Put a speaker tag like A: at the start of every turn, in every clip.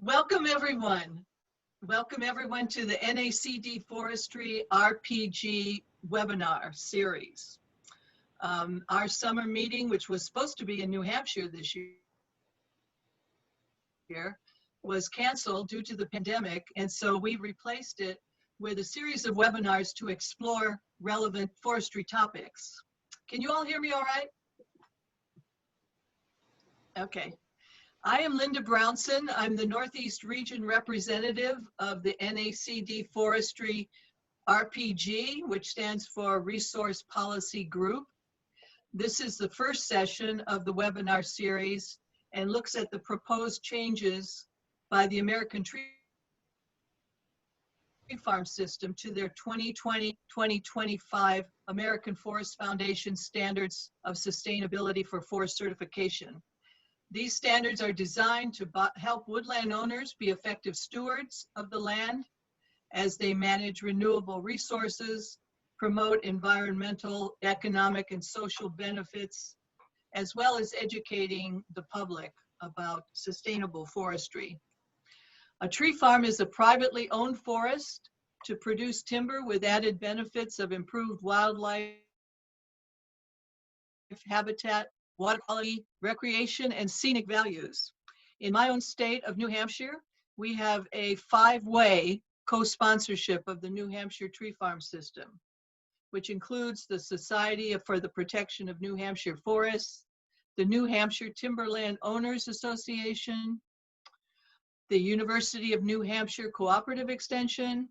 A: Welcome everyone. Welcome everyone to the NACD Forestry RPG webinar series. Our summer meeting, which was supposed to be in New Hampshire this year, was canceled due to the pandemic, and so we replaced it with a series of webinars to explore relevant forestry topics. Can you all hear me all right? Okay. I am Linda Brownson. I'm the Northeast Region representative of the NACD Forestry RPG, which stands for Resource Policy Group. This is the first session of the webinar series and looks at the proposed changes by the American Tree Farm System to their 2020-2025 American Forest Foundation Standards of Sustainability for Forest Certification. These standards are designed to help woodland owners be effective stewards of the land as they manage renewable resources, promote environmental, economic, and social benefits, as well as educating the public about sustainable forestry. A tree farm is a privately owned forest to produce timber with added benefits of improved wildlife habitat, water quality, recreation, and scenic values. In my own state of New Hampshire, we have a 5-way co-sponsorship of the New Hampshire Tree Farm System, which includes the Society for the Protection of New Hampshire Forests, the New Hampshire Timberland Owners Association, the University of New Hampshire Cooperative Extension,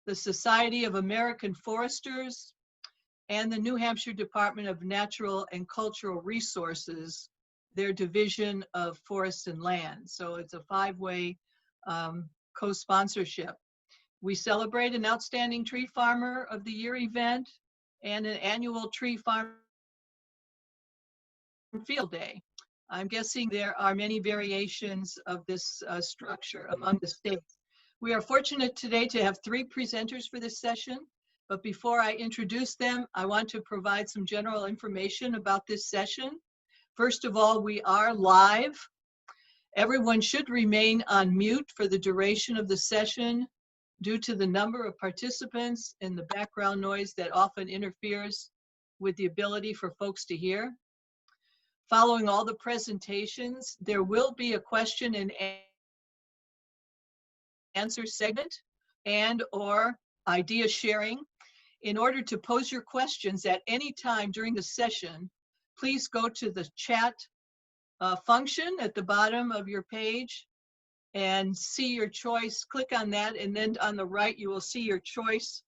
A: the Society of American Foresters, and the New Hampshire Department of Natural and Cultural Resources, their division of forests and land. So it's a 5-way co-sponsorship. We celebrate an Outstanding Tree Farmer of the Year event and an annual Tree Farm Field Day. I'm guessing there are many variations of this structure among the states. We are fortunate today to have 3 presenters for this session. But before I introduce them, I want to provide some general information about this session. First of all, we are live. Everyone should remain on mute for the duration of the session due to the number of participants and the background noise that often interferes with the ability for folks to hear. Following all the presentations, there will be a question and answer segment and/or idea sharing. In order to pose your questions at any time during the session, please go to the chat function at the bottom of your page and see your choice. Click on that, and then on the right you will see your choice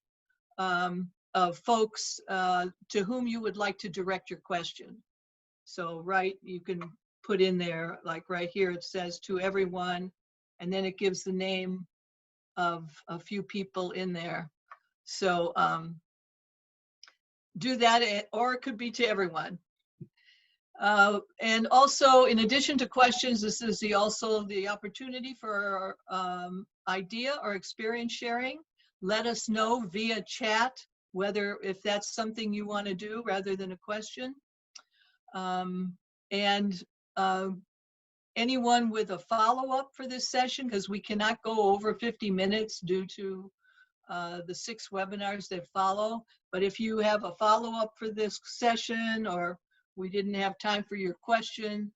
A: of folks to whom you would like to direct your question. So you can put in there, like right here it says to everyone, and then it gives the name of a few people in there. So do that, or it could be to everyone. And also, in addition to questions, this is also the opportunity for idea or experience sharing. Let us know via chat if that's something you want to do rather than a question. Anyone with a follow-up for this session, because we cannot go over 50 minutes due to the 6 webinars that follow. But if you have a follow-up for this session, or we didn't have time for your question,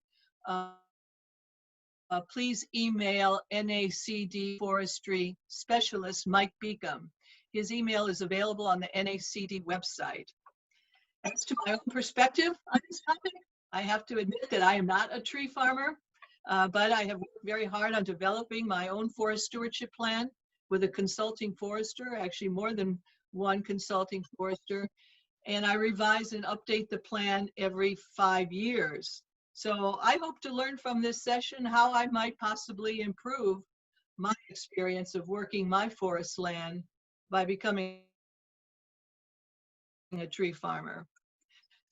A: please email NACD Forestry Specialist Mike Beacom. His email is available on the NACD website. As to my own perspective on this topic, I have to admit that I am not a tree farmer, but I have worked very hard on developing my own forest stewardship plan with a consulting forester, actually more than one consulting forester, and I revise and update the plan every 5 years. So I hope to learn from this session how I might possibly improve my experience of working my forest land by becoming a tree farmer.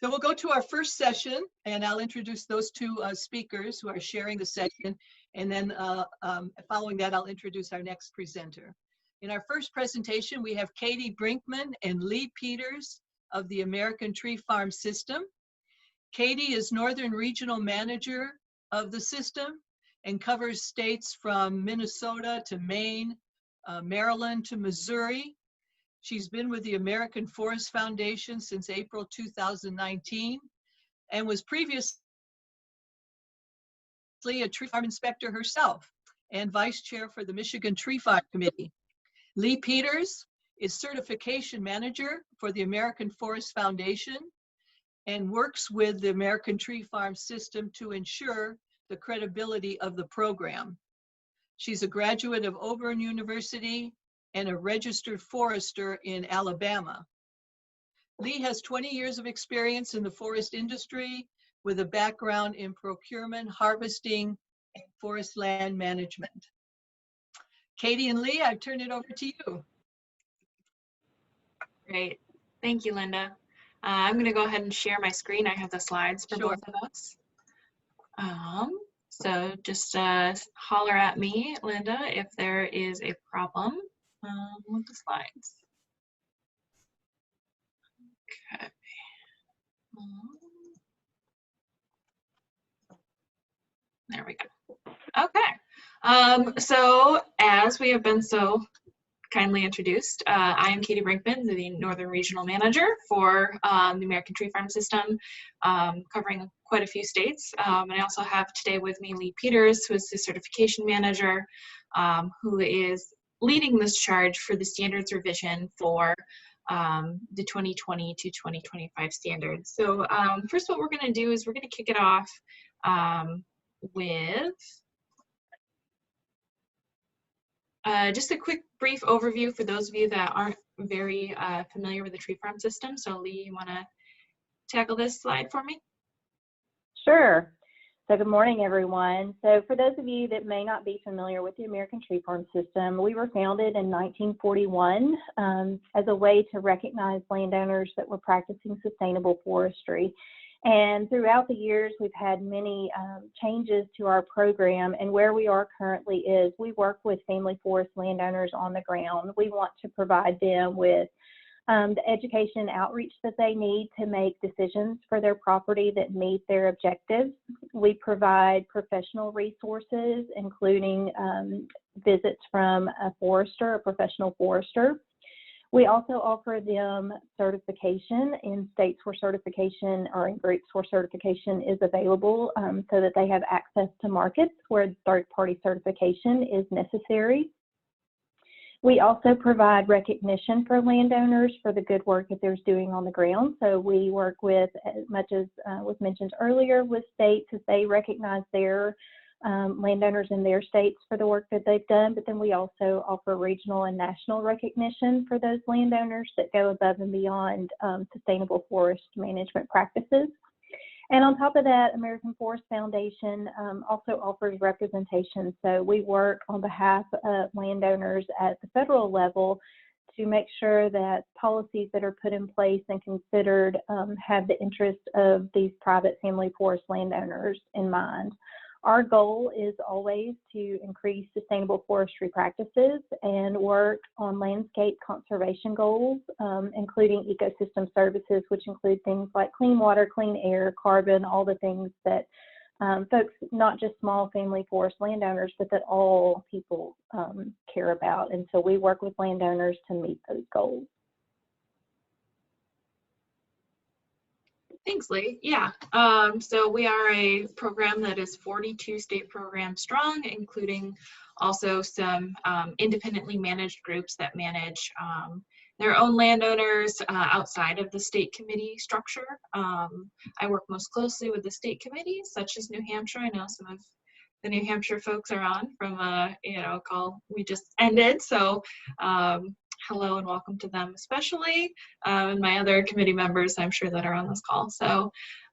A: So we'll go to our first session, and I'll introduce those 2 speakers who are sharing the session, and then following that, I'll introduce our next presenter. In our first presentation, we have Kayti Brinkman and Leigh Peters of the American Tree Farm System. Kayti is Northern Regional Manager of the system. and covers states from Minnesota to Maine, Maryland to Missouri. She's been with the American Forest Foundation since April 2019 and was previously a tree farm inspector herself and vice chair for the Michigan Tree Farm Committee. Leigh Peters is certification manager for the American Forest Foundation and works with the American Tree Farm System to ensure the credibility of the program. She's a graduate of Auburn University and a registered forester in Alabama. Leigh has 20 years of experience in the forest industry with a background in procurement, harvesting, and forest land management. Kayti and Leigh, I turn it over to you.
B: Great. Thank you, Linda. I'm going to go ahead and share my screen. I have the slides for both of us. So just holler at me, Linda, if there is a problem with the slides. Okay. There we go. Okay. So as we have been so kindly introduced, I am Kayti Brinkman, the Northern Regional Manager for the American Tree Farm System, covering quite a few states. And I also have today with me Leigh Peters, who is the Certification Manager, who is leading this charge for the standards revision for the 2020 to 2025 standards. So first what we're going to do is we're going to kick it off with just a quick brief overview for those of you that aren't very familiar with the tree farm system. So Leigh, you want to tackle this slide for me?
C: Sure. So good morning, everyone. So for those of you that may not be familiar with the American Tree Farm System, we were founded in 1941 as a way to recognize landowners that were practicing sustainable forestry. And throughout the years, we've had many changes to our program, and where we are currently is we work with family forest landowners on the ground. We want to provide them with the education and outreach that they need to make decisions for their property that meet their objectives. We provide professional resources, including visits from a forester, a professional forester. We also offer them certification in states where certification or in groups where certification is available so that they have access to markets where third-party certification is necessary. We also provide recognition for landowners for the good work that they're doing on the ground. So we work with, as much as was mentioned earlier, with states as they recognize their landowners in their states for the work that they've done, but then we also offer regional and national recognition for those landowners that go above and beyond sustainable forest management practices. And on top of that, American Forest Foundation also offers representation. So we work on behalf of landowners at the federal level to make sure that policies that are put in place and considered have the interest of these private family forest landowners in mind. Our goal is always to increase sustainable forestry practices and work on landscape conservation goals, including ecosystem services, which include things like clean water, clean air, carbon, all the things that folks, not just small family forest landowners, but that all people care about. And so we work with landowners to meet those goals.
B: Thanks, Leigh. Yeah, so we are a program that is 42 state programs strong, including also some independently managed groups that manage their own landowners outside of the state committee structure. I work most closely with the state committees, such as New Hampshire. I know some of the New Hampshire folks are on from a call we just ended. So hello and welcome to them especially, and my other committee members I'm sure that are on this call. So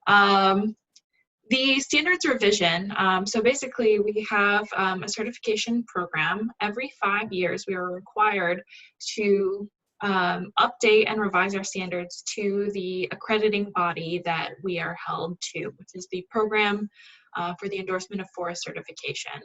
B: the standards revision, so basically we have a certification program. Every 5 years we are required to update and revise our standards to the accrediting body that we are held to, which is the program for the endorsement of forest certification.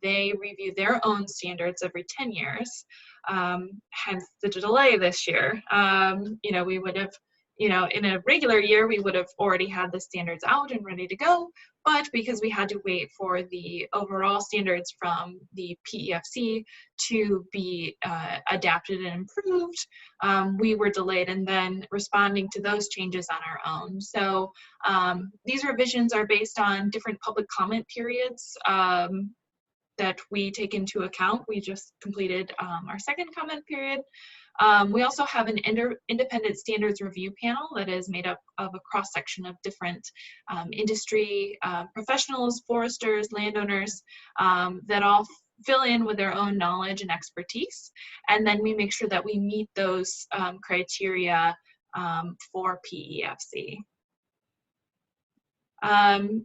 B: They review their own standards every 10 years, hence the delay this year. We would have, in a regular year, we would have already had the standards out and ready to go, but because we had to wait for the overall standards from the PEFC to be adapted and improved, we were delayed in then responding to those changes on our own. So these revisions are based on different public comment periods that we take into account. We just completed our second comment period. We also have an independent standards review panel that is made up of a cross-section of different industry professionals, foresters, landowners that all fill in with their own knowledge and expertise. And then we make sure that we meet those criteria for PEFC.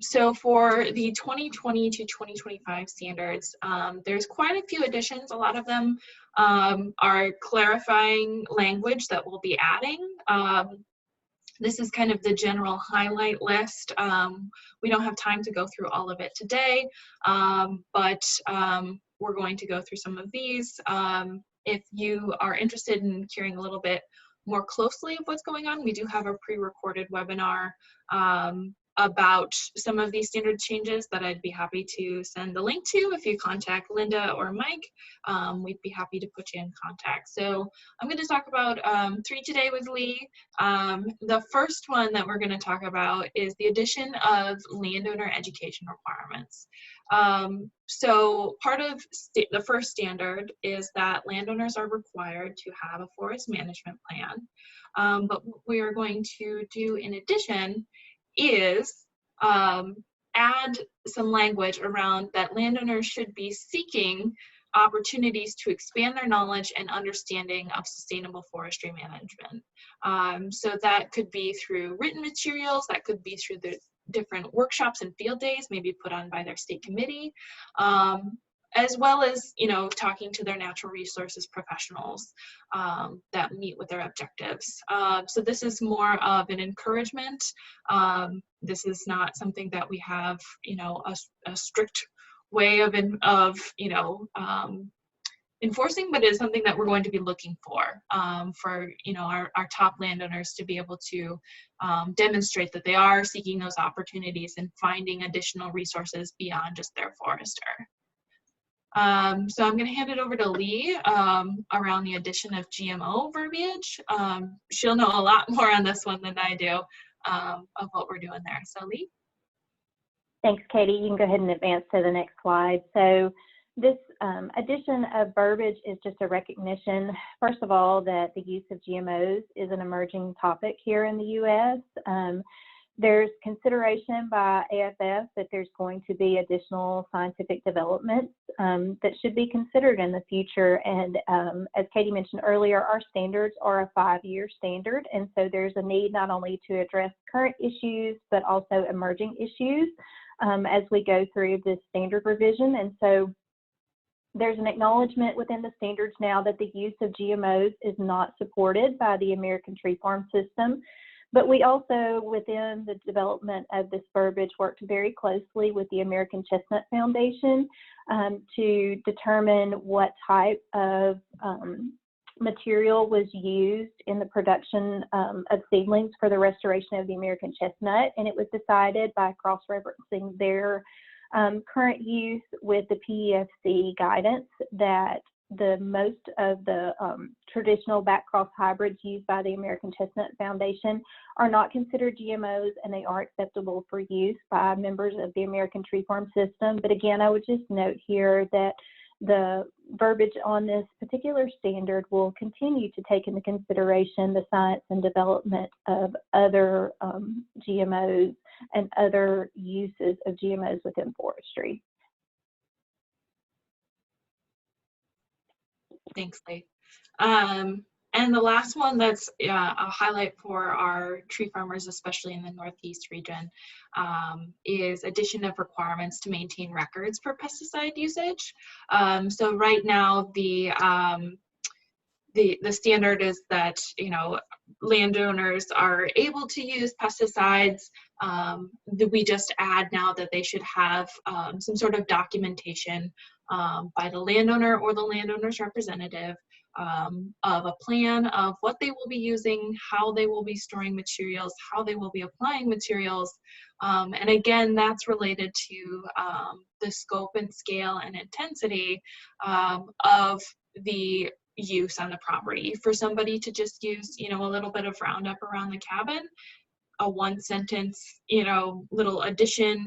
B: So for the 2020 to 2025 standards, there's quite a few additions. A lot of them are clarifying language that we'll be adding. This is kind of the general highlight list. We don't have time to go through all of it today, but we're going to go through some of these. If you are interested in hearing a little bit more closely of what's going on, we do have a pre-recorded webinar about some of these standard changes that I'd be happy to send the link to. If you contact Linda or Mike, we'd be happy to put you in contact. So I'm going to talk about 3 today with Leigh. The first one that we're going to talk about is the addition of landowner education requirements. So part of the first standard is that landowners are required to have a forest management plan. But what we are going to do in addition is add some language around that landowners should be seeking opportunities to expand their knowledge and understanding of sustainable forestry management. So that could be through written materials, that could be through the different workshops and field days, maybe put on by their state committee, as well as, you know, talking to their natural resources professionals that meet with their objectives. So this is more of an encouragement. This is not something that we have, you know, a strict way of you know, enforcing, but it's something that we're going to be looking for, you know, our top landowners to be able to demonstrate that they are seeking those opportunities and finding additional resources beyond just their forester. So I'm going to hand it over to Leigh around the addition of GMO verbiage. She'll know a lot more on this one than I do of what we're doing there. So Leigh?
C: Thanks, Katie. You can go ahead and advance to the next slide. So this addition of verbiage is just a recognition, first of all, that the use of GMOs is an emerging topic here in the U.S. There's consideration by AFS that there's going to be additional scientific developments that should be considered in the future. And as Katie mentioned earlier, our standards are a 5-year standard. And so there's a need not only to address current issues, but also emerging issues as we go through this standard revision. And so there's an acknowledgement within the standards now that the use of GMOs is not supported by the American Tree Farm System. But we also, within the development of this verbiage, worked very closely with the American Chestnut Foundation to determine what type of material was used in the production of seedlings for the restoration of the American chestnut. And it was decided by cross-referencing their current use with the PEFC guidance that the most of the traditional backcross hybrids used by the American Chestnut Foundation are not considered GMOs, and they are acceptable for use by members of the American Tree Farm System. But again, I would just note here that the verbiage on this particular standard will continue to take into consideration the science and development of other GMOs and other uses of GMOs within forestry.
B: Thanks, Leigh. And the last one that's a highlight for our tree farmers, especially in the Northeast region, is addition of requirements to maintain records for pesticide usage. So right now, the standard is that, you know, landowners are able to use pesticides. We just add now that they should have some sort of documentation by the landowner or the landowner's representative of a plan of what they will be using, how they will be storing materials, how they will be applying materials. And again, that's related to the scope and scale and intensity of the use on the property. For somebody to just use, a little bit of Roundup around the cabin, a one sentence, little addition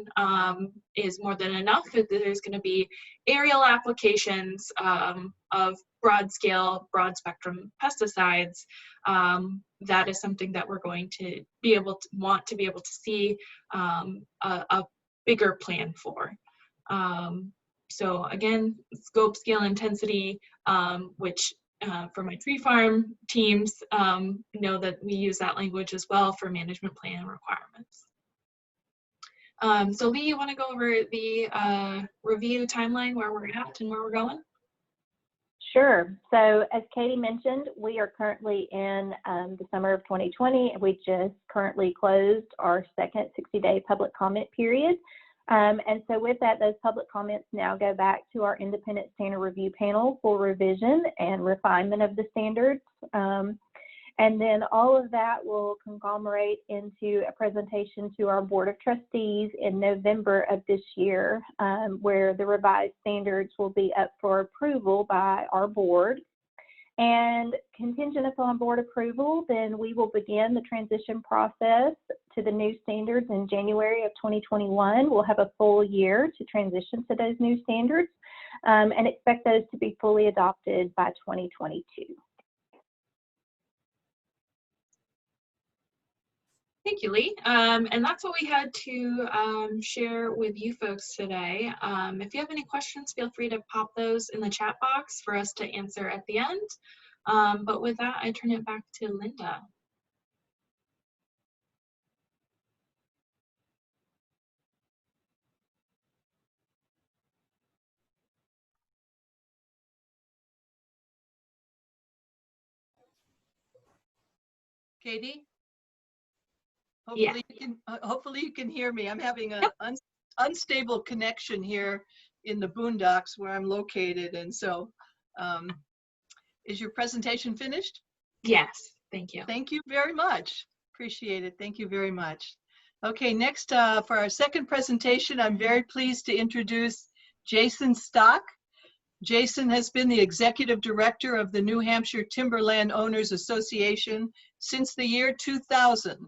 B: is more than enough. There's going to be aerial applications of broad scale, broad spectrum pesticides. That is something that we're going to want to be able to see a bigger plan for. So again, scope, scale, intensity, which for my tree farm teams, know that we use that language as well for management plan requirements. So Leigh, you want to go over the review timeline, where we're at and where we're going?
C: Sure. So as Kayti mentioned, we are currently in the summer of 2020, and we just currently closed our second 60-day public comment period. And so with that, those public comments now go back to our independent standard review panel for revision and refinement of the standards. And then all of that will conglomerate into a presentation to our Board of Trustees in November of this year, where the revised standards will be up for approval by our board. And contingent upon board approval, then we will begin the transition process to the new standards in January of 2021. We'll have a full year to transition to those new standards and expect those to be fully adopted by 2022.
B: Thank you, Leigh. And that's what we had to share with you folks today. If you have any questions, feel free to pop those in the chat box for us to answer at the end. But with that, I turn it back to Linda.
A: Kayti?
B: Yeah.
A: Hopefully you can hear me. I'm having an unstable connection here in the boondocks where I'm located. And so is your presentation finished?
B: Yes, thank you.
A: Thank you very much. Appreciate it. Thank you very much. Okay, next for our second presentation, I'm very pleased to introduce Jasen Stock. Jasen has been the executive director of the New Hampshire Timberland Owners Association since the year 2000.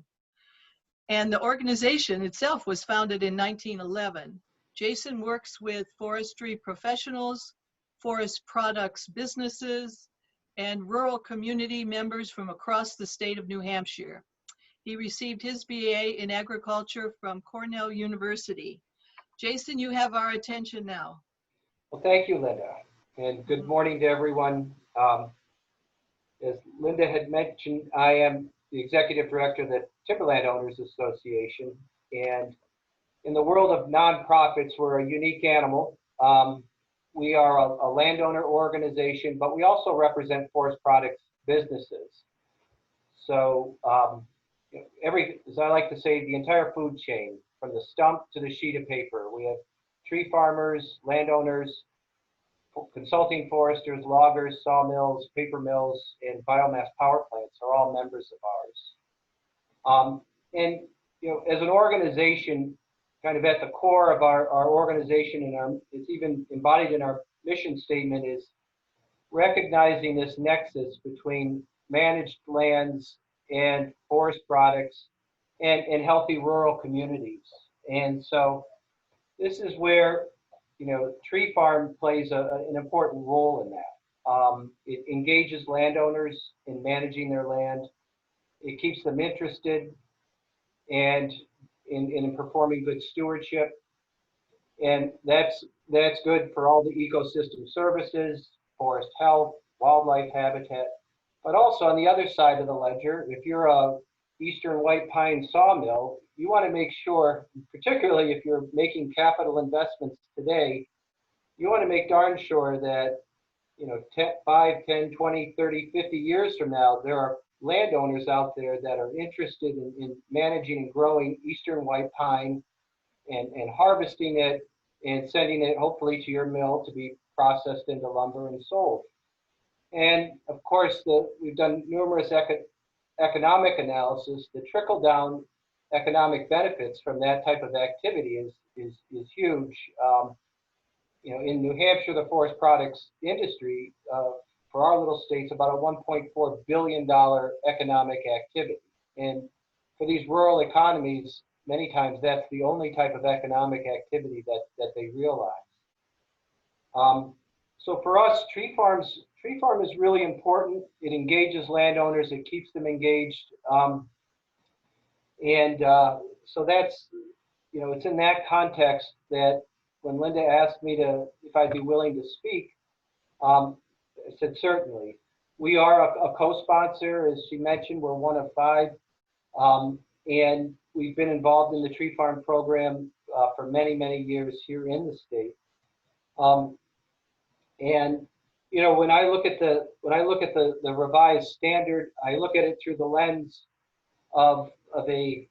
A: And the organization itself was founded in 1911. Jasen works with forestry professionals, forest products businesses, and rural community members from across the state of New Hampshire. He received his BA in agriculture from Cornell University. Jasen, you have our attention now.
D: Well, thank you, Linda, and good morning to everyone. As Linda had mentioned, I am the executive director of the Timberland Owners Association, and in the world of nonprofits, we're a unique animal. We are a landowner organization, but we also represent forest products businesses. So as I like to say, the entire food chain, from the stump to the sheet of paper. We have tree farmers, landowners, consulting foresters, loggers, sawmills, paper mills, and biomass power plants are all members of ours. And as an organization, kind of at the core of our organization, and it's even embodied in our mission statement, is recognizing this nexus between managed lands and forest products and healthy rural communities. And so this is where Tree Farm plays an important role in that. It engages landowners in managing their land. It keeps them interested and in performing good stewardship. And that's good for all the ecosystem services, forest health, wildlife habitat. But also on the other side of the ledger, if you're a Eastern white pine sawmill, you want to make sure, particularly if you're making capital investments today, you want to make darn sure that 5, 10, 20, 30, 50 years from now, there are landowners out there that are interested in managing and growing Eastern white pine and harvesting it and sending it hopefully to your mill to be processed into lumber and sold. And of course, we've done numerous economic analysis. The trickle-down economic benefits from that type of activity is huge. You know, in New Hampshire, the forest products industry for our little state's about a $1.4 billion economic activity. And for these rural economies, many times that's the only type of economic activity that they realize. So for us, tree farm is really important. It engages landowners, it keeps them engaged. So that's, you know, it's in that context that when Linda asked me if I'd be willing to speak, I said certainly. We are a co-sponsor, as she mentioned, we're one of 5. And we've been involved in the tree farm program for many, many years here in the state. And you know, when I look at the revised standard, I look at it through the lens of a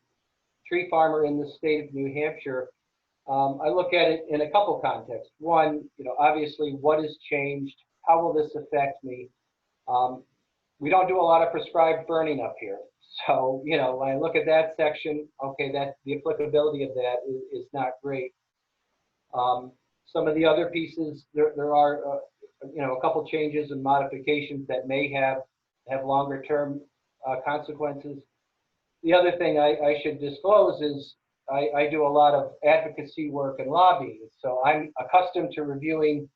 D: tree farmer in the state of New Hampshire. I look at it in a couple contexts. One, you know, obviously, what has changed? How will this affect me? We don't do a lot of prescribed burning up here. So, you know, when I look at that section, okay, the applicability of that is not great. Some of the other pieces, there are, you know, a couple changes and modifications that may have longer term consequences. The other thing I should disclose is I do a lot of advocacy work and lobbying. So I'm accustomed to reviewing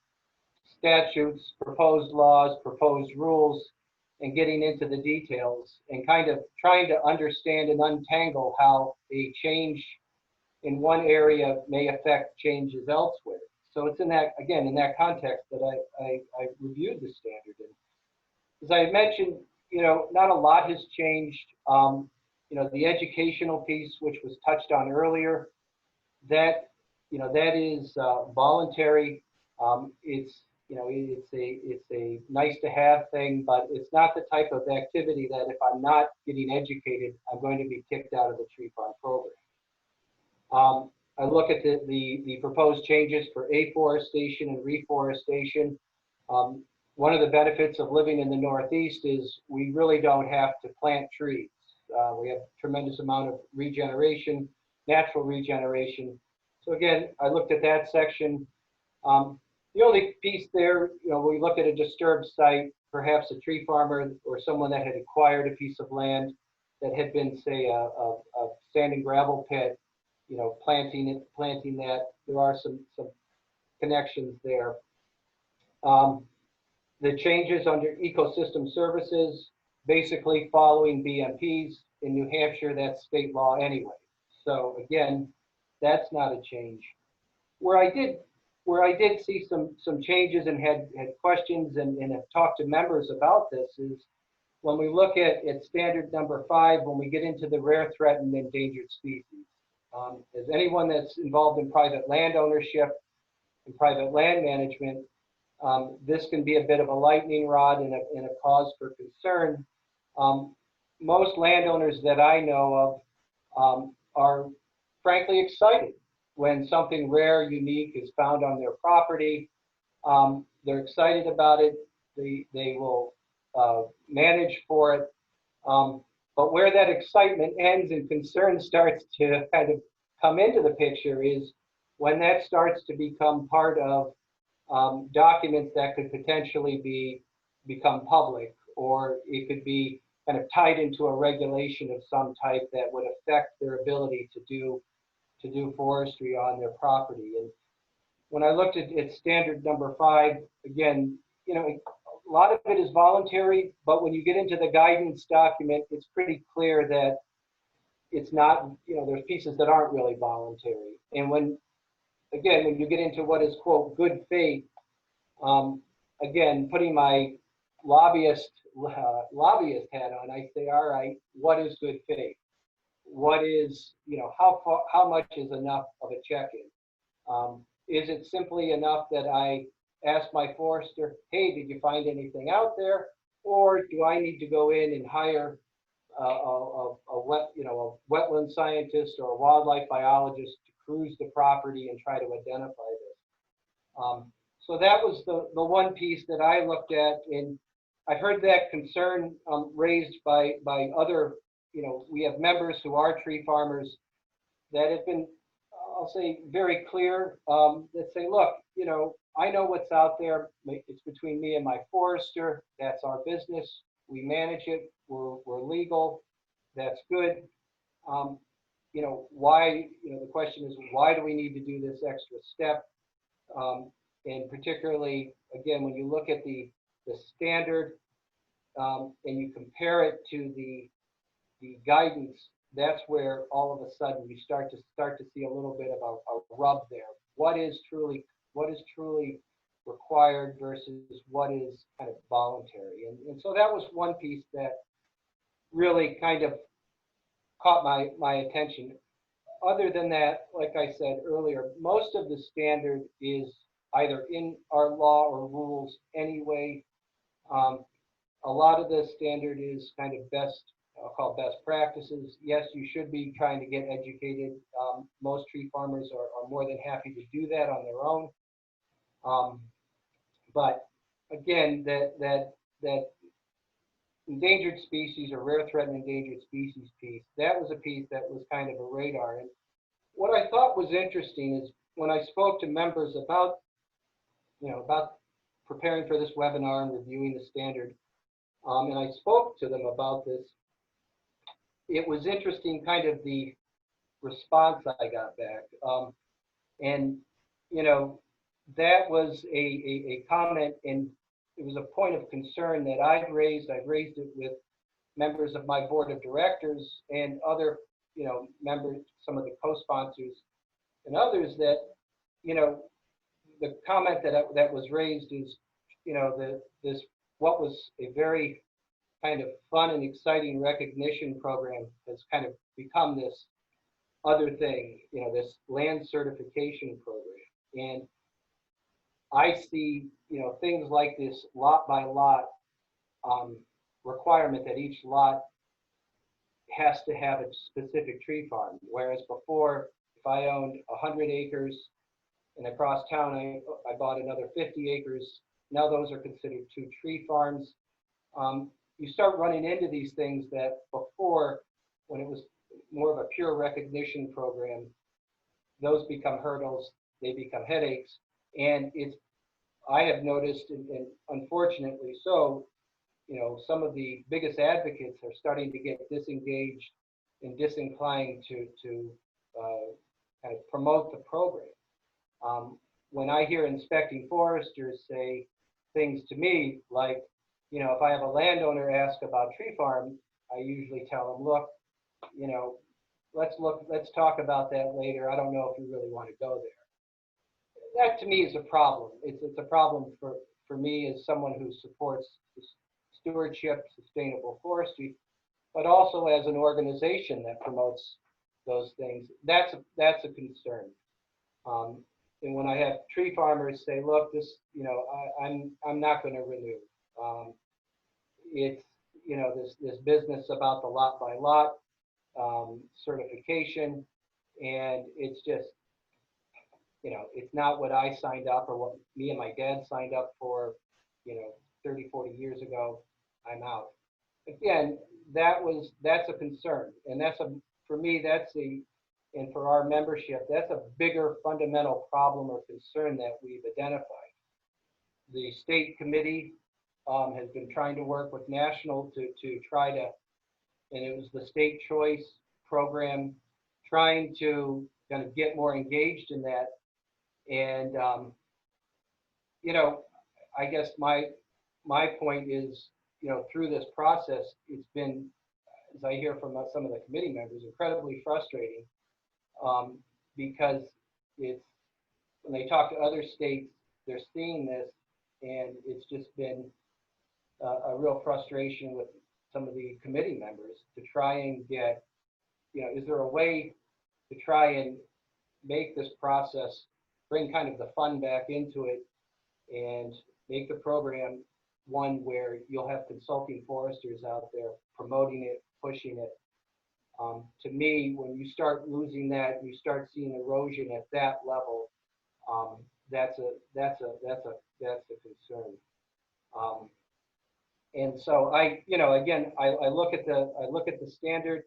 D: statutes, proposed laws, proposed rules, and getting into the details and kind of trying to understand and untangle how a change in one area may affect changes elsewhere. So it's in that, again, in that context that I reviewed the standard. And as I mentioned, you know, not a lot has changed. You know, the educational piece, which was touched on earlier, that, you know, that is voluntary. It's, you know, it's a nice to have thing, but it's not the type of activity that if I'm not getting educated, I'm going to be kicked out of the tree farm program. I look at the proposed changes for afforestation and reforestation. One of the benefits of living in the Northeast is we really don't have to plant trees. We have a tremendous amount of regeneration, natural regeneration. So again, I looked at that section. The only piece there, you know, we look at a disturbed site, perhaps a tree farmer or someone that had acquired a piece of land that had been, say, a sand and gravel pit, you know, planting that. There are some connections there. The changes under ecosystem services, basically following BMPs in New Hampshire, that's state law anyway. So again, that's not a change. Where I did see some changes and had questions and have talked to members about this is when we look at standard number 5, when we get into the rare, threatened, and endangered species. As anyone that's involved in private land ownership and private land management, this can be a bit of a lightning rod and a cause for concern. Most landowners that I know of are frankly excited when something rare, unique is found on their property. They're excited about it. They will manage for it. But where that excitement ends and concern starts to kind of come into the picture is when that starts to become part of documents that could potentially become public, or it could be kind of tied into a regulation of some type that would affect their ability to do forestry on their property. And when I looked at standard number 5, again, you know, a lot of it is voluntary, but when you get into the guidance document, it's pretty clear that it's not, you know, there's pieces that aren't really voluntary. And when you get into what is, quote, good faith, again, putting my lobbyist hat on, I say, all right, what is good faith? What is, you know, how much is enough of a check-in? Is it simply enough that I ask my forester, hey, did you find anything out there? Or do I need to go in and hire a wetland scientist or a wildlife biologist to cruise the property and try to identify this? so that was the one piece that I looked at, and I've heard that concern raised by other, we have members who are tree farmers that have been, I'll say, very clear, that say, look, I know what's out there. It's between me and my forester. That's our business. We manage it. We're legal. That's good. Why, the question is, why do we need to do this extra step? And particularly, again, when you look at the standard and you compare it to the guidance, that's where all of a sudden you start to see a little bit of a rub there. What is truly required versus what is kind of voluntary? And so that was one piece that really kind of caught my attention. Other than that, like I said earlier, most of the standard is either in our law or rules anyway. A lot of the standard is kind of I'll call best practices. Yes, you should be trying to get educated. Most tree farmers are more than happy to do that on their own. But again, that endangered species or rare threatened endangered species piece, that was a piece that was kind of a radar. And what I thought was interesting is when I spoke to members about preparing for this webinar and reviewing the standard, and I spoke to them about this, it was interesting kind of the response I got back. And, that was a comment, and it was a point of concern that I've raised. I've raised it with members of my board of directors and other, members, some of the co-sponsors and others that, the comment that was raised is, what was a very kind of fun and exciting recognition program has kind of become this other thing, this land certification program. And I see, things like this lot by lot requirement that each lot has to have a specific tree farm. Whereas before, if I owned 100 acres and across town I bought another 50 acres, now those are considered 2 tree farms. You start running into these things that before, when it was more of a pure recognition program, those become hurdles, they become headaches. And I have noticed, and unfortunately so, some of the biggest advocates are starting to get disengaged and disinclined to kind of promote the program. When I hear inspecting foresters say things to me like, if I have a landowner ask about tree farm, I usually tell them, look, let's talk about that later. I don't know if you really want to go there. That to me is a problem. It's a problem for me as someone who supports stewardship, sustainable forestry, but also as an organization that promotes those things. That's a concern. And when I have tree farmers say, look, this, I'm not going to renew. It's, this business about the lot by lot certification, and it's just, it's not what I signed up or what me and my dad signed up for, 30, 40 years ago. I'm out. Again, that's a concern. And for me, and for our membership, that's a bigger fundamental problem or concern that we've identified. The state committee has been trying to work with national to try to, and it was the state choice program, trying to kind of get more engaged in that. And, I guess my point is, through this process, it's been, as I hear from some of the committee members, incredibly frustrating because when they talk to other states, they're seeing this, and it's just been a real frustration with some of the committee members to try and get, is there a way to try and make this process, bring kind of the fun back into it and make the program one where you'll have consulting foresters out there promoting it, pushing it. To me, when you start losing that, you start seeing erosion at that level, that's a concern. And so again, I look at the standard.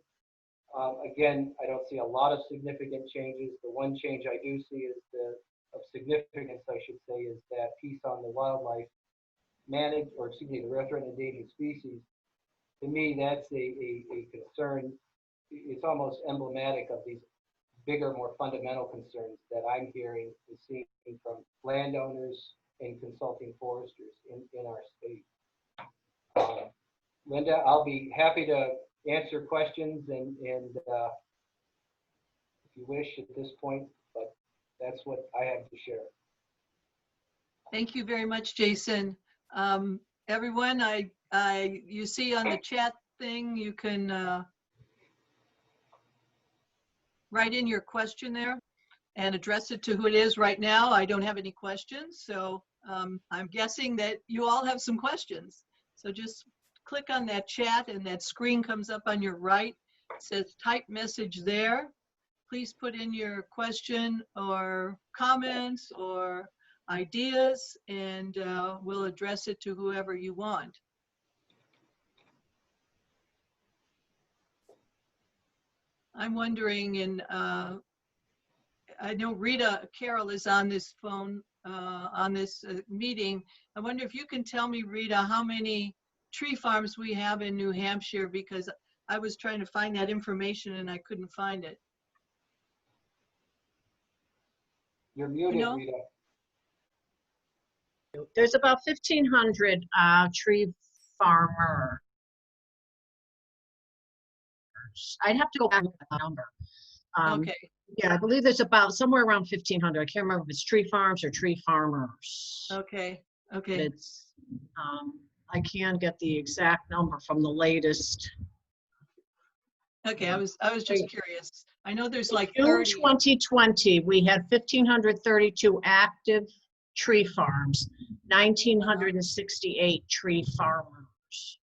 D: Again, I don't see a lot of significant changes. The one change I do see is of significance, I should say, is that piece on the wildlife managed, or excuse me, the rare threatened endangered species. To me, that's a concern. It's almost emblematic of these bigger, more fundamental concerns that I'm hearing and seeing from landowners and consulting foresters in our state. Linda, I'll be happy to answer questions and if you wish at this point, but that's what I have to share.
A: Thank you very much, Jason. Everyone, you see on the chat thing, you can write in your question there and address it to who it is. Right now, I don't have any questions, so I'm guessing that you all have some questions. So just click on that chat and that screen comes up on your right. It says type message there. Please put in your question or comments or ideas, and we'll address it to whoever you want. I'm wondering, and I know Rita Carroll is on this phone, on this meeting. I wonder if you can tell me, Rita, how many tree farms we have in New Hampshire, because I was trying to find that information and I couldn't find it.
D: You're muted,
A: You know?
D: Rita.
E: There's about 1,500 tree farmers. I'd have to go back and look at the number.
A: Okay.
E: Yeah, I believe there's about somewhere around 1,500. I can't remember if it's tree farms or tree farmers.
A: Okay.
E: But
A: Okay.
E: it's, I can get the exact number from the latest.
A: Okay. I was just curious. I know there's like
E: June
A: 30.
E: 2020, we had 1,532 active tree farms, 1,968 tree farmers.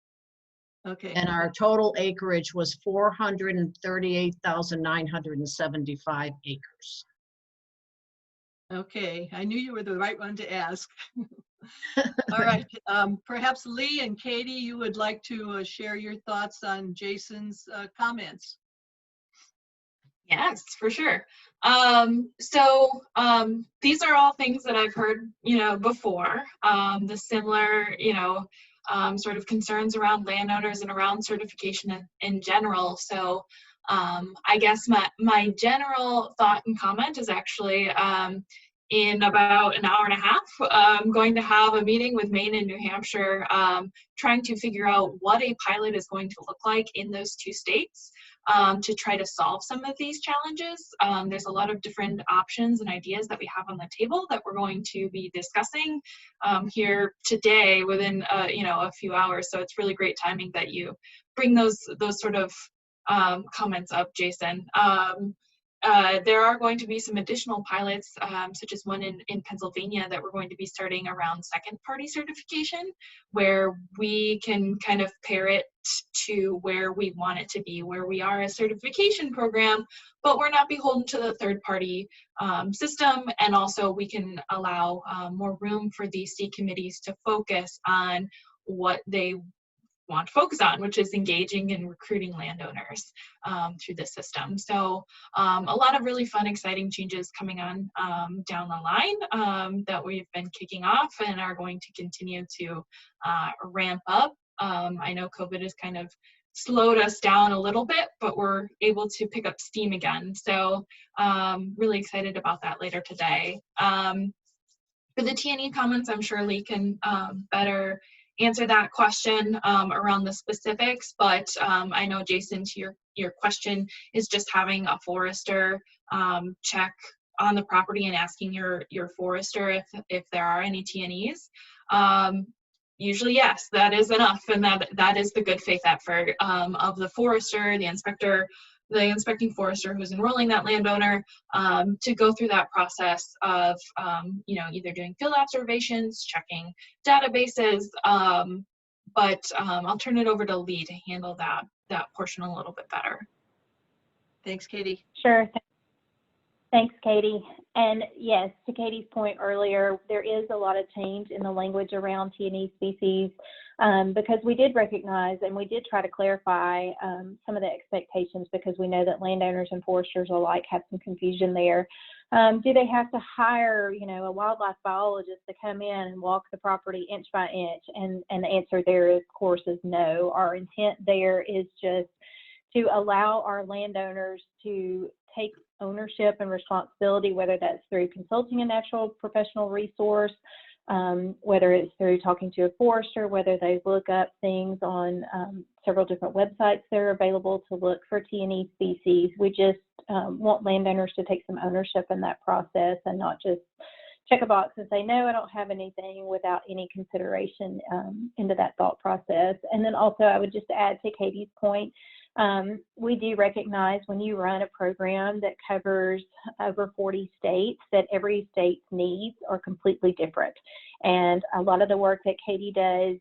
A: Okay.
E: And our total acreage was 438,975 acres.
A: Okay. I knew you were the right one to ask. All right. Perhaps Leigh and Kayti, you would like to share your thoughts on Jason's comments.
B: Yes, for sure. These are all things that I've heard, before. The similar, sort of concerns around landowners and around certification in general. So I guess my general thought and comment is actually in about an hour and a half, I'm going to have a meeting with Maine and New Hampshire, trying to figure out what a pilot is going to look like in those two states. To try to solve some of these challenges. There's a lot of different options and ideas that we have on the table that we're going to be discussing here today within a few hours. So it's really great timing that you bring those sort of comments up, Jason. There are going to be some additional pilots, such as one in Pennsylvania that we're going to be starting around second party certification, where we can kind of pair it to where we want it to be, where we are a certification program, but we're not beholden to the third party system. And also we can allow more room for these state committees to focus on what they want to focus on, which is engaging and recruiting landowners through the system. So a lot of really fun, exciting changes coming on down the line that we've been kicking off and are going to continue to ramp up. I know COVID has kind of slowed us down a little bit, but we're able to pick up steam again. So really excited about that later today. For the T&E comments, I'm sure Leigh can better answer that question around the specifics, but I know, Jason, to your question is just having a forester check on the property and asking your forester if there are any T&Es. Usually, yes, that is enough, and that is the good faith effort of the forester, the inspector, the inspecting forester who's enrolling that landowner to go through that process of either doing field observations, checking databases, but I'll turn it over to Leigh to handle that portion a little bit better.
A: Thanks, Kayti.
C: Sure. Thanks, Katie. And yes, to Katie's point earlier, there is a lot of change in the language around T&E species because we did recognize and we did try to clarify some of the expectations because we know that landowners and foresters alike have some confusion there. Do they have to hire, you know, a wildlife biologist to come in and walk the property inch by inch? And the answer there, of course, is no. Our intent there is just to allow our landowners to take ownership and responsibility, whether that's through consulting a natural professional resource, whether it's through talking to a forester, whether they look up things on several different websites that are available to look for T&E species. We just want landowners to take some ownership in that process and not just check a box and say, no, I don't have anything without any consideration into that thought process. And then also I would just add to Katie's point, we do recognize when you run a program that covers over 40 states that every state's needs are completely different. And a lot of the work that Katie does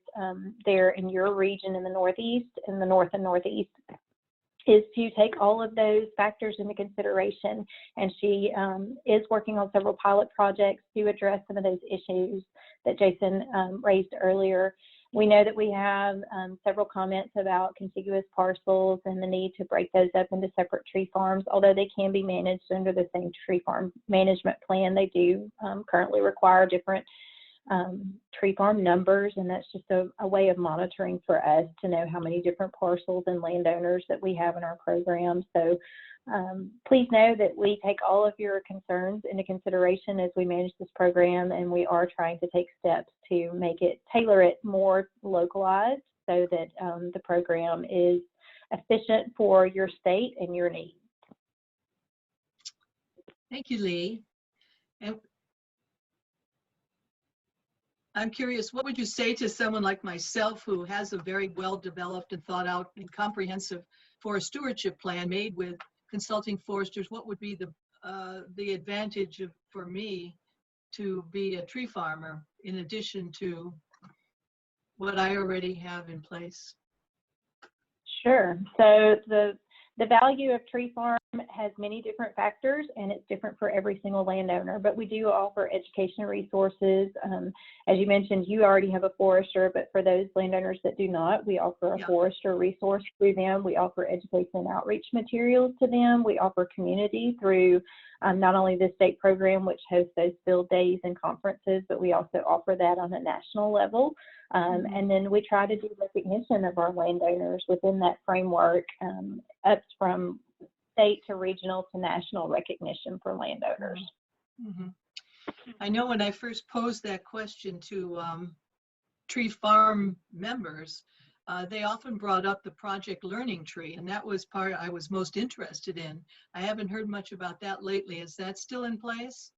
C: there in your region in the Northeast, in the North and Northeast, is to take all of those factors into consideration. And she is working on several pilot projects to address some of those issues that Jasen raised earlier. We know that we have several comments about contiguous parcels and the need to break those up into separate tree farms. Although they can be managed under the same tree farm management plan, they do currently require different tree farm numbers, and that's just a way of monitoring for us to know how many different parcels and landowners that we have in our program. So please know that we take all of your concerns into consideration as we manage this program, and we are trying to take steps to make it, tailor it more localized so that the program is efficient for your state and your needs.
A: Thank you, Leigh. And I'm curious, what would you say to someone like myself who has a very well-developed and thought out and comprehensive forest stewardship plan made with consulting foresters? What would be the advantage for me to be a tree farmer in addition to what I already have in place?
C: Sure. So the value of tree farm has many different factors, and it's different for every single landowner, but we do offer education resources. As you mentioned, you already have a forester, but for those landowners that do not, we offer a forester resource through them. We offer education and outreach materials to them. We offer community through not only the state program, which hosts those field days and conferences, but we also offer that on a national level. And then we try to do recognition of our landowners within that framework, up from state to regional to national recognition for landowners.
A: Mm-hmm. I know when I first posed that question to tree farm members, they often brought up the Project Learning Tree, and that was part I was most interested in. I haven't heard much about that lately. Is that still in place?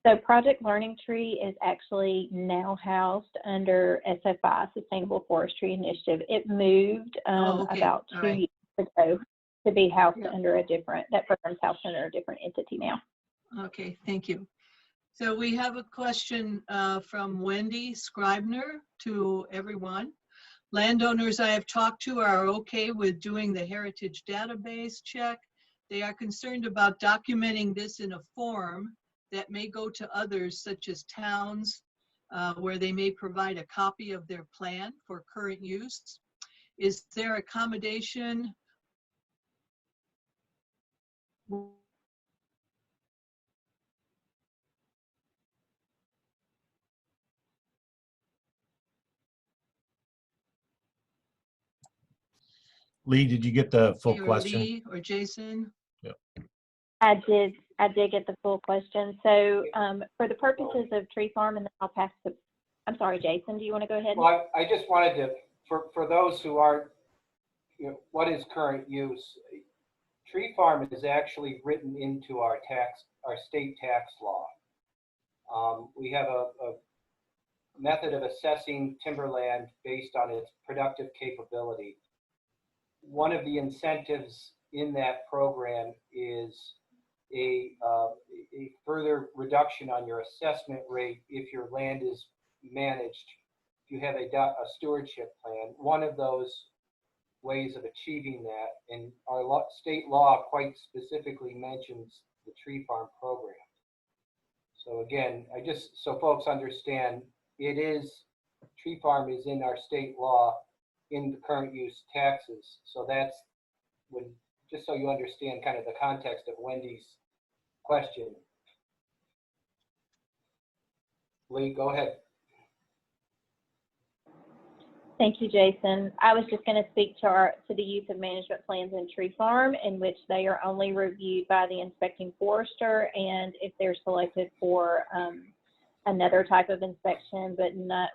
C: So Project Learning Tree is actually now housed under SFI, Sustainable Forestry Initiative. It moved about 2 years ago to be housed under a different, that program's housed under a different entity now.
A: Okay, thank you. So we have a question from Wendy Scribner to everyone. Landowners I have talked to are okay with doing the heritage database check. They are concerned about documenting this in a form that may go to others, such as towns, where they may provide a copy of their plan for current use. Is there accommodation?
F: Leigh, did you get the full question?
A: Leigh or Jasen?
F: Yep.
C: I did get the full question. So for the purposes of tree farm, and then I'll pass to, I'm sorry, Jasen, do you want to go ahead?
D: Well, I just wanted to, for those who aren't, you know, what is current use? Tree farm is actually written into our state tax law. We have a method of assessing timberland based on its productive capability. One of the incentives in that program is a further reduction on your assessment rate if your land is managed, if you have a stewardship plan. One of those ways of achieving that, and our state law quite specifically mentions the tree farm program. So again, so folks understand, tree farm is in our state law in the current use taxes. So that's just so you understand kind of the context of Wendy's question. Leigh, go ahead.
C: Thank you, Jason. I was just going to speak to the use of management plans in tree farm, in which they are only reviewed by the inspecting forester, and if they're selected for another type of inspection, but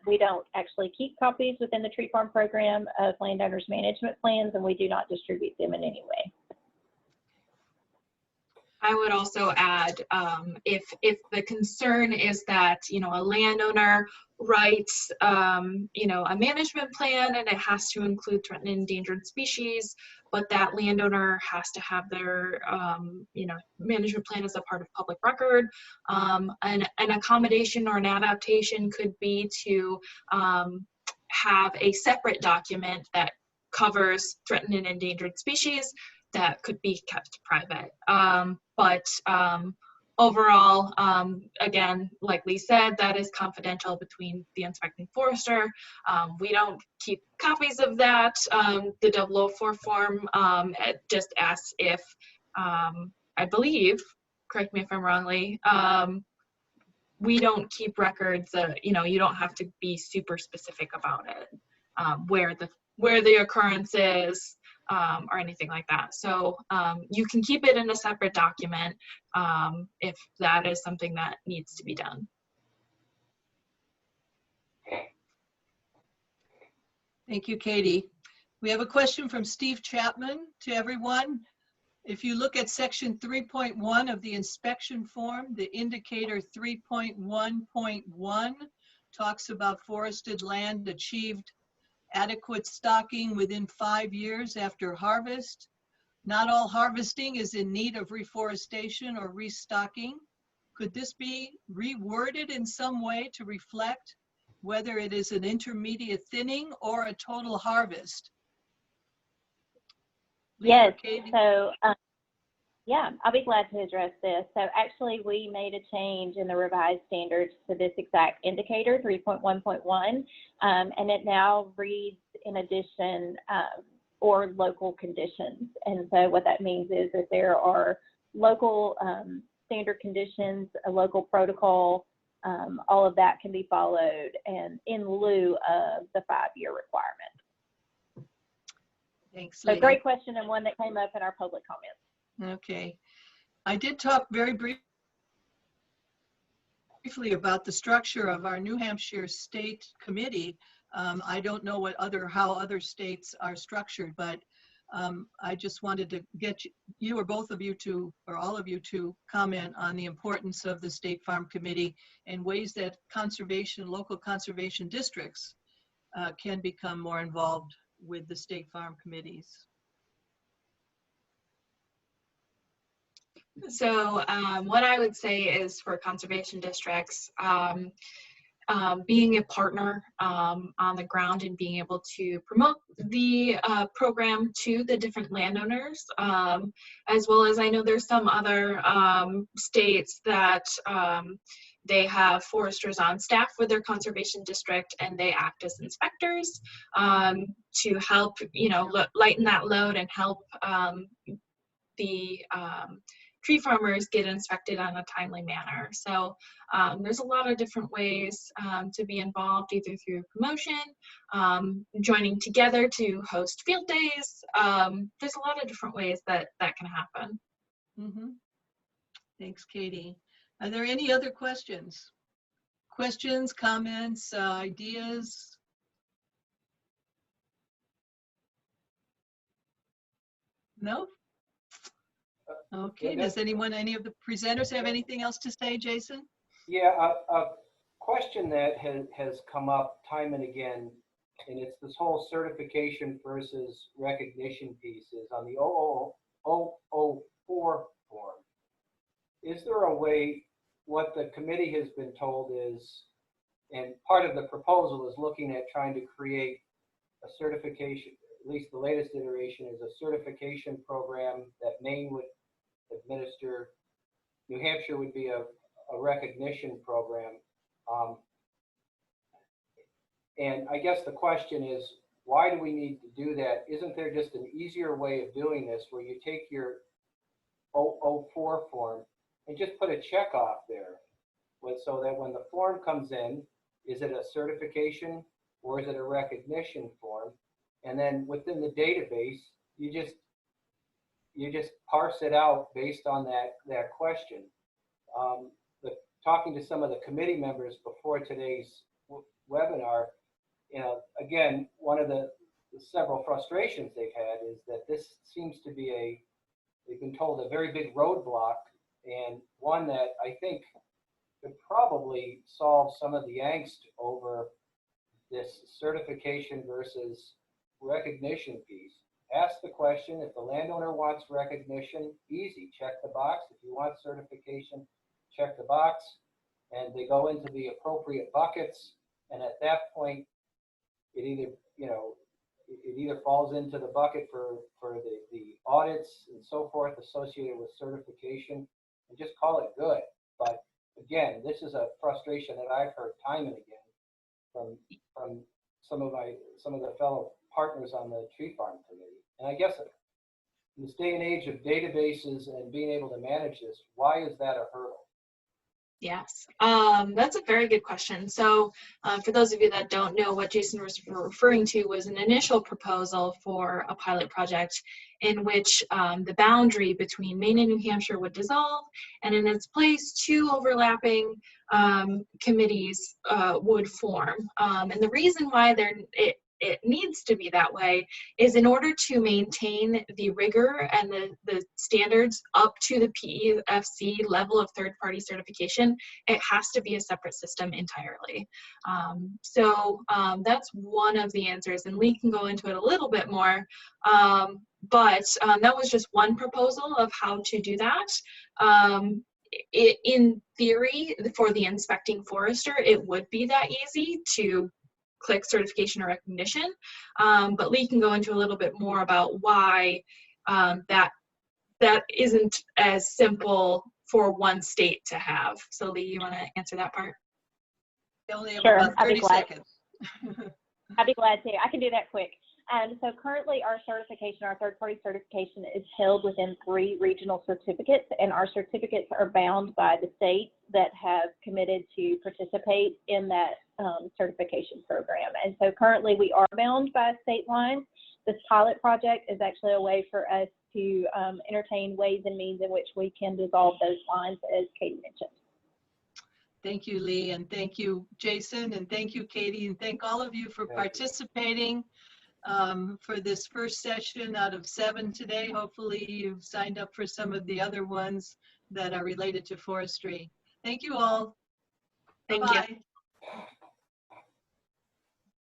C: we don't actually keep copies within the tree farm program of landowners' management plans, and we do not distribute them in any way.
B: I would also add, if the concern is that, a landowner writes, a management plan and it has to include threatened and endangered species, but that landowner has to have their, management plan as a part of public record, an accommodation or an adaptation could be to have a separate document that covers threatened and endangered species that could be kept private. But overall, again, like Leigh said, that is confidential between the inspecting forester. We don't keep copies of that. The 004 form just asks if, I believe, correct me if I'm wrong, Leigh, we don't keep records, you don't have to be super specific about it, where the occurrence is, or anything like that. So you can keep it in a separate document if that is something that needs to be done.
A: Thank you, Katie. We have a question from Steve Chapman to everyone. If you look at section 3.1 of the inspection form, the indicator 3.1.1 talks about forested land achieved adequate stocking within 5 years after harvest. Not all harvesting is in need of reforestation or restocking. Could this be reworded in some way to reflect whether it is an intermediate thinning or a total harvest?
C: Yes, so yeah, I'll be glad to address this. So actually we made a change in the revised standards to this exact indicator, 3.1.1, and it now reads in addition or local conditions. And so what that means is that there are local standard conditions, a local protocol, all of that can be followed and in lieu of the 5-year requirement.
A: Thanks,
C: So
A: Leigh.
C: great question, and one that came up in our public comments.
A: Okay. I did talk very briefly about the structure of our New Hampshire State Committee. I don't know how other states are structured, but I just wanted to get you or both of you to, or all of you to comment on the importance of the State Farm Committee and ways that local conservation districts can become more involved with the State Farm Committees.
B: So what I would say is for conservation districts, being a partner on the ground and being able to promote the program to the different landowners, as well as I know there's some other states that they have foresters on staff with their conservation district and they act as inspectors to help, lighten that load and help the tree farmers get inspected on a timely manner. So there's a lot of different ways to be involved, either through promotion, joining together to host field days. There's a lot of different ways that can happen.
A: Mm-hmm. Thanks, Katie. Are there any other questions? Questions, comments, ideas? No? Okay, does any of the presenters have anything else to say, Jason?
D: Yeah, a question that has come up time and again, and it's this whole certification versus recognition pieces on the 004 form. Is there a way, what the committee has been told is, and part of the proposal is looking at trying to create a certification, at least the latest iteration is a certification program that Maine would administer New Hampshire would be a recognition program. And I guess the question is, why do we need to do that? Isn't there just an easier way of doing this where you take your 004 form and just put a check off there, so that when the form comes in, is it a certification or is it a recognition form? And then within the database, you just parse it out based on that question. Talking to some of the committee members before today's webinar, again, one of the several frustrations they've had is that this seems to be they've been told, a very big roadblock, and one that I think could probably solve some of the angst over this certification versus recognition piece. Ask the question, if the landowner wants recognition, easy, check the box. If you want certification, check the box, and they go into the appropriate buckets, and at that point, it either falls into the bucket for the audits and so forth associated with certification, and just call it good. But again, this is a frustration that I've heard time and again from some of the fellow partners on the tree farm committee. And I guess in this day and age of databases and being able to manage this, why is that a hurdle?
B: Yes, that's a very good question. So for those of you that don't know, what Jasen was referring to was an initial proposal for a pilot project in which the boundary between Maine and New Hampshire would dissolve, and in its place, two overlapping committees would form. And the reason why it needs to be that way is in order to maintain the rigor and the standards up to the PEFC level of third-party certification, it has to be a separate system entirely. So that's one of the answers, and Leigh can go into it a little bit more, but that was just one proposal of how to do that. In theory, for the inspecting forester, it would be that easy to click certification or recognition, but Leigh can go into a little bit more about why that isn't as simple for one state to have. So Leigh, you want to answer that part?
A: I only have
C: Sure,
A: about 30 seconds.
C: I'd be glad to. I can do that quick. So currently our third-party certification is held within 3 regional certificates, and our certificates are bound by the states that have committed to participate in that certification program. And so currently we are bound by state lines. This pilot project is actually a way for us to entertain ways and means in which we can dissolve those lines, as Kayti mentioned.
A: Thank you, Leigh, and thank you, Jasen, and thank you, Kayti, and thank all of you for participating for this first session out of 7 today. Hopefully you've signed up for some of the other ones that are related to forestry. Thank you all.
B: Thank
A: Bye-bye.
B: you.